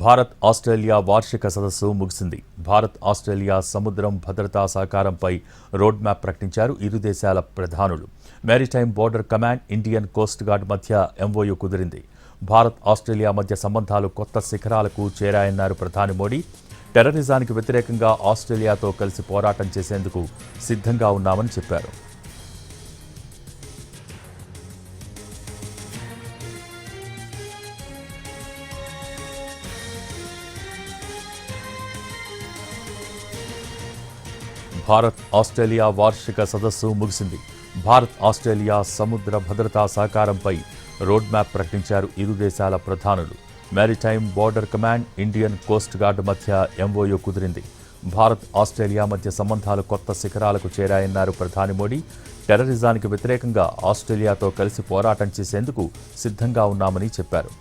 Bharat Australia వార్షిక సదస్సు ముగిసింది. భారత్ ఆస్ట్రేలియా సముద్రం భద్రతా సహకారంపై రోడ్ మ్యాప్ ప్రకటించారు ఇరు దేశాల ప్రధానులు. Maritime border command, Indian coast guard మధ్య ఎంఓయూ కుదిరింది. భారత్ ఆస్ట్రేలియా మధ్య సంబంధాలు కొత్త శిఖరాలకు చేరాయన్నారు ప్రధాని మోడీ. టెర్రరిజానికి వ్యతిరేకంగా ఆస్ట్రేలియాతో కలిసి పోరాటం చేసేందుకు సిద్ధంగా ఉన్నామని చెప్పారు. భారత్ ఆస్ట్రేలియా వార్షిక సదస్సు ముగిసింది. భారత్ ఆస్ట్రేలియా సముద్ర భద్రతా సహకారంపై రోడ్ మ్యాప్ ప్రకటించారు ఇరు దేశాల ప్రధానులు. Maritime border command, Indian coast guard మధ్య ఎంఓయూ కుదిరింది. భారత్ ఆస్ట్రేలియా మధ్య సంబంధాలు కొత్త శిఖరాలకు చేరాయన్నారు ప్రధాని మోడీ. టెర్రరిజానికి వ్యతిరేకంగా ఆస్ట్రేలియాతో కలిసి పోరాటం చేసేందుకు సిద్ధంగా ఉన్నామని చెప్పారు.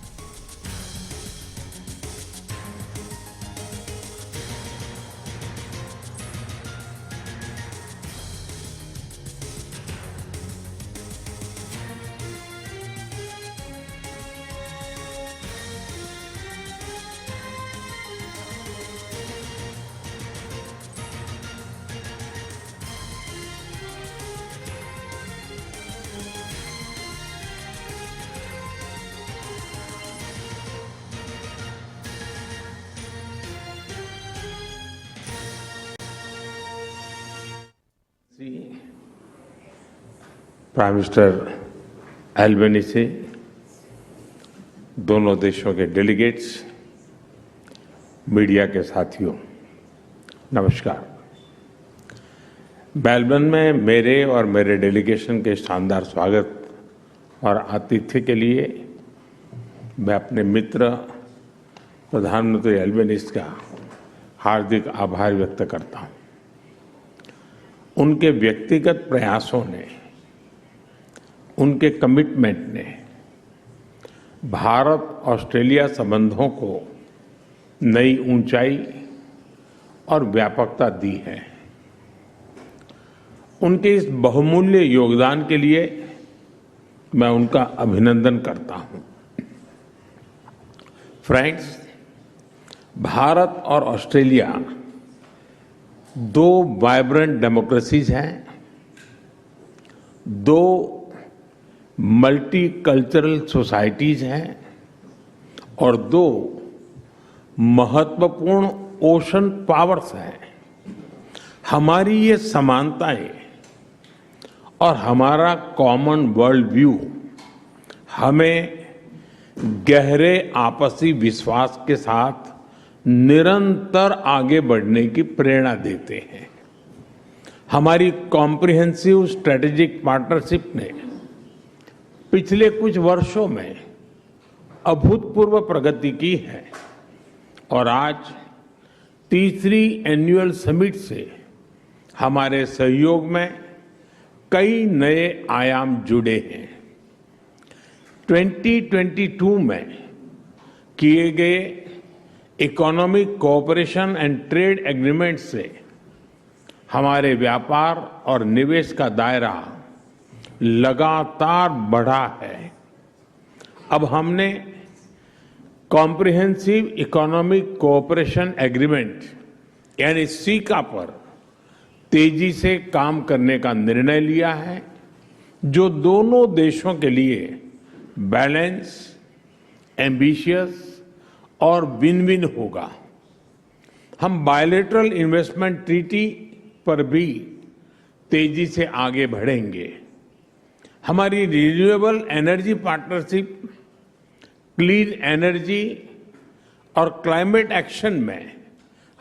प्राइम मिनिस्टर एल्बेनीज़ी, दोनों देशों के डेलीगेट्स, मीडिया के साथियों, नमस्कार। मेलबर्न में मेरे और मेरे डेलीगेशन के शानदार स्वागत और आतिथ्य के लिए मैं अपने मित्र प्रधानमंत्री एल्बेनीज़ का हार्दिक आभार व्यक्त करता हूं। उनके व्यक्तिगत प्रयासों ने, उनके कमिटमेंट ने भारत ऑस्ट्रेलिया संबंधों को नई ऊंचाई और व्यापकता दी है। उनके इस बहुमूल्य योगदान के लिए मैं उनका अभिनंदन करता हूं। फ्रेंड्स, भारत और ऑस्ट्रेलिया दो वाइब्रेंट डेमोक्रेसीज हैं, दो मल्टीकल्चरल सोसाइटीज हैं और दो महत्वपूर्ण ओशन पावर्स हैं। हमारी ये समानताएं और हमारा कॉमन वर्ल्ड व्यू हमें गहरे आपसी विश्वास के साथ निरंतर आगे बढ़ने की प्रेरणा देते हैं। हमारी कॉम्प्रिहेंसिव स्ट्रेटेजिक पार्टनरशिप ने पिछले कुछ वर्षों में अभूतपूर्व प्रगति की है और आज तीसरी एनुअल समिट से हमारे सहयोग में कई नए आयाम जुड़े हैं। 2022 में किए गए economic cooperation and trade agreement से हमारे व्यापार और निवेश का दायरा लगातार बढ़ा है। अब हमने कॉम्प्रिहेंसिव इकोनॉमिक कोऑपरेशन एग्रीमेंट यानी सीका पर तेजी से काम करने का निर्णय लिया है, जो दोनों देशों के लिए बैलेंस, एम्बिशियस और विन विन होगा। हम बायलैटरल इन्वेस्टमेंट ट्रीटी पर भी तेजी से आगे बढ़ेंगे। हमारी renewable energy partnership clean energy और क्लाइमेट एक्शन में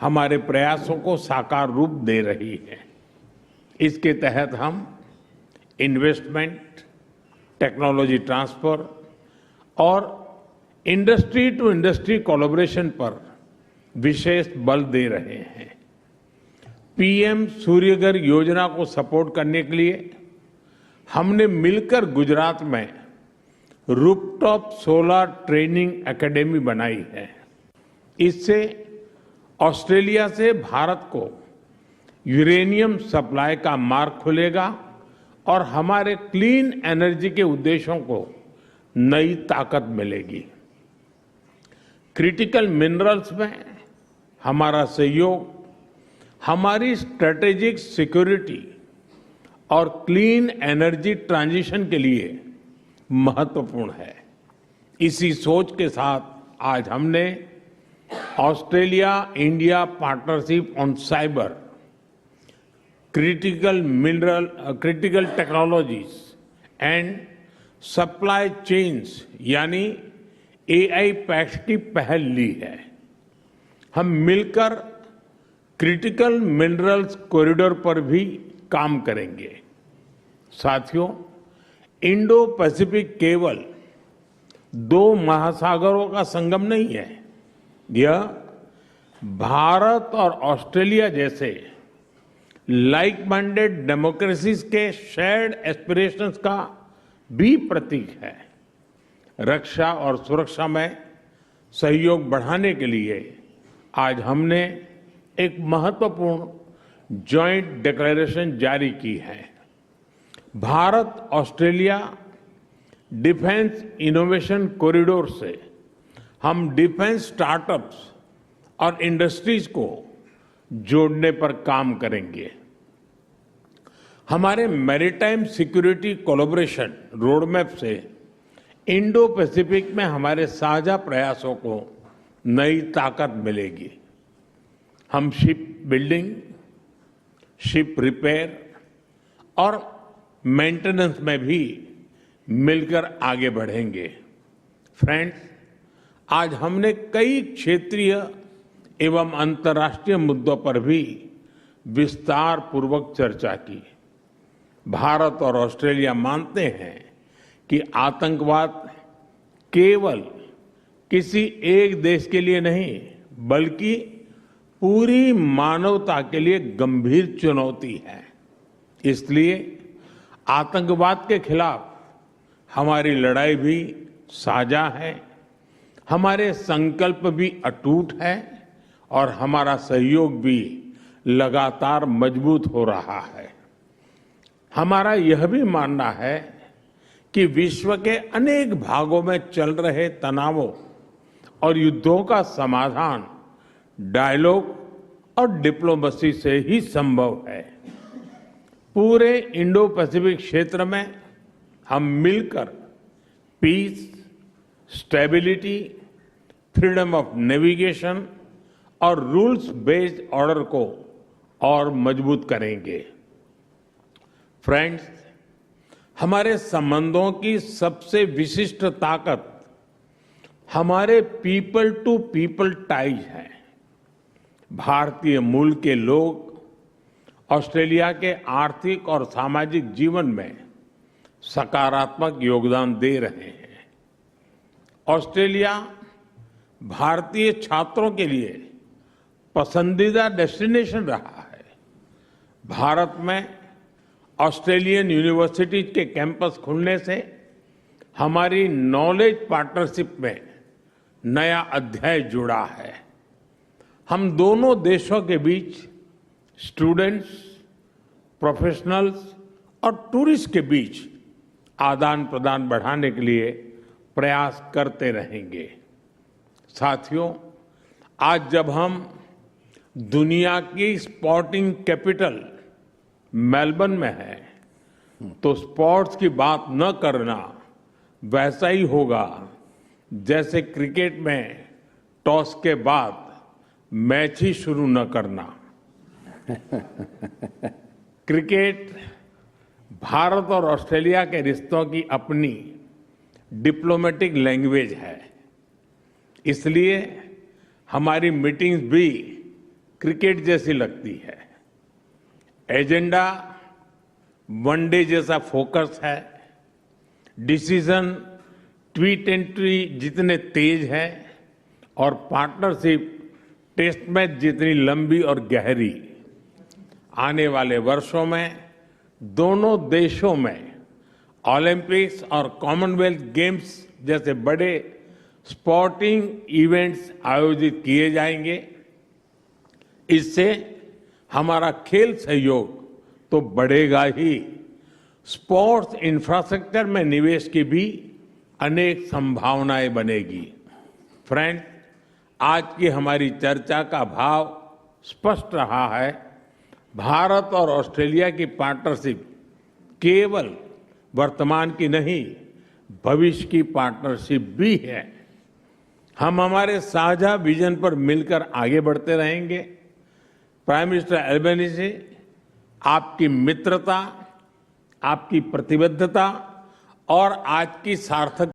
हमारे प्रयासों को साकार रूप दे रही है। इसके तहत हम इन्वेस्टमेंट, टेक्नोलॉजी ट्रांसफर और इंडस्ट्री टू इंडस्ट्री कोलैबोरेशन पर विशेष बल दे रहे हैं। पीएम सूर्यघर योजना को सपोर्ट करने के लिए हमने मिलकर गुजरात में रूफटॉप सोलर ट्रेनिंग एकेडमी बनाई है। इससे ऑस्ट्रेलिया से भारत को यूरेनियम सप्लाई का मार्ग खुलेगा और हमारे क्लीन एनर्जी के उद्देश्यों को नई ताकत मिलेगी। क्रिटिकल मिनरल्स में हमारा सहयोग हमारी स्ट्रेटेजिक सिक्योरिटी और क्लीन एनर्जी ट्रांजिशन के लिए महत्वपूर्ण है। इसी सोच के साथ आज हमने Australia India partnership on cyber, critical technologies and supply chains यानी एआई पैक्ट की पहल ली है। हम मिलकर क्रिटिकल मिनरल्स कॉरिडोर पर भी काम करेंगे। साथियों, इंडो पैसिफिक केवल दो महासागरों का संगम नहीं है, यह भारत और ऑस्ट्रेलिया जैसे लाइक माइंडेड डेमोक्रेसीज के शेयर्ड एस्पिरेशंस का भी प्रतीक है। रक्षा और सुरक्षा में सहयोग बढ़ाने के लिए आज हमने एक महत्वपूर्ण जॉइंट डिक्लेरेशन जारी की है। Bharat Australia defence innovation corridor से हम डिफेंस स्टार्टअप्स और इंडस्ट्रीज को जोड़ने पर काम करेंगे। हमारे मैरीटाइम सिक्योरिटी कोलैबोरेशन रोडमैप से इंडो पैसिफिक में हमारे साझा प्रयासों को नई ताकत मिलेगी। हम शिप बिल्डिंग, शिप रिपेयर और मेंटेनेंस में भी मिलकर आगे बढ़ेंगे। फ्रेंड्स, आज हमने कई क्षेत्रीय एवं अंतर्राष्ट्रीय मुद्दों पर भी विस्तार पूर्वक चर्चा की। भारत और ऑस्ट्रेलिया मानते हैं कि आतंकवाद केवल किसी एक देश के लिए नहीं बल्कि पूरी मानवता के लिए गंभीर चुनौती है। इसलिए आतंकवाद के खिलाफ हमारी लड़ाई भी साझा है, हमारे संकल्प भी अटूट है और हमारा सहयोग भी लगातार मजबूत हो रहा है। हमारा यह भी मानना है कि विश्व के अनेक भागों में चल रहे तनावों और युद्धों का समाधान डायलॉग और डिप्लोमेसी से ही संभव है। पूरे इंडो पैसिफिक क्षेत्र में हम मिलकर peace, stability, freedom of navigation और रूल्स बेस्ड ऑर्डर को और मजबूत करेंगे। फ्रेंड्स, हमारे संबंधों की सबसे विशिष्ट ताकत हमारे पीपल टू पीपल टाइज है। भारतीय मूल के लोग ऑस्ट्रेलिया के आर्थिक और सामाजिक जीवन में सकारात्मक योगदान दे रहे हैं। ऑस्ट्रेलिया भारतीय छात्रों के लिए पसंदीदा डेस्टिनेशन रहा है। भारत में ऑस्ट्रेलियन यूनिवर्सिटीज के कैंपस खुलने से हमारी नॉलेज पार्टनरशिप में नया अध्याय जुड़ा है। हम दोनों देशों के बीच स्टूडेंट्स, प्रोफेशनल्स और टूरिस्ट के बीच आदान प्रदान बढ़ाने के लिए प्रयास करते रहेंगे। साथियों, आज जब हम दुनिया की स्पोर्टिंग कैपिटल मेलबर्न में है तो स्पोर्ट्स की बात न करना वैसा ही होगा जैसे क्रिकेट में टॉस के बाद मैच ही शुरू न करना। क्रिकेट भारत और ऑस्ट्रेलिया के रिश्तों की अपनी डिप्लोमेटिक लैंग्वेज है, इसलिए हमारी मीटिंग्स भी क्रिकेट जैसी लगती है। एजेंडा वनडे जैसा फोकस है, डिसीजन T20 जितने तेज है और पार्टनरशिप टेस्ट मैच जितनी लंबी और गहरी। आने वाले वर्षों में दोनों देशों में ओलंपिक्स और कॉमनवेल्थ गेम्स जैसे बड़े स्पोर्टिंग इवेंट्स आयोजित किए जाएंगे। इससे हमारा खेल सहयोग तो बढ़ेगा ही, स्पोर्ट्स इंफ्रास्ट्रक्चर में निवेश की भी अनेक संभावनाएं बनेगी। फ्रेंड्स, आज की हमारी चर्चा का भाव स्पष्ट रहा है। भारत और ऑस्ट्रेलिया की पार्टनरशिप केवल वर्तमान की नहीं, भविष्य की पार्टनरशिप भी है। हम हमारे साझा विजन पर मिलकर आगे बढ़ते रहेंगे। प्राइम मिनिस्टर एल्बेनीजी, आपकी मित्रता, आपकी प्रतिबद्धता और आज की सार्थक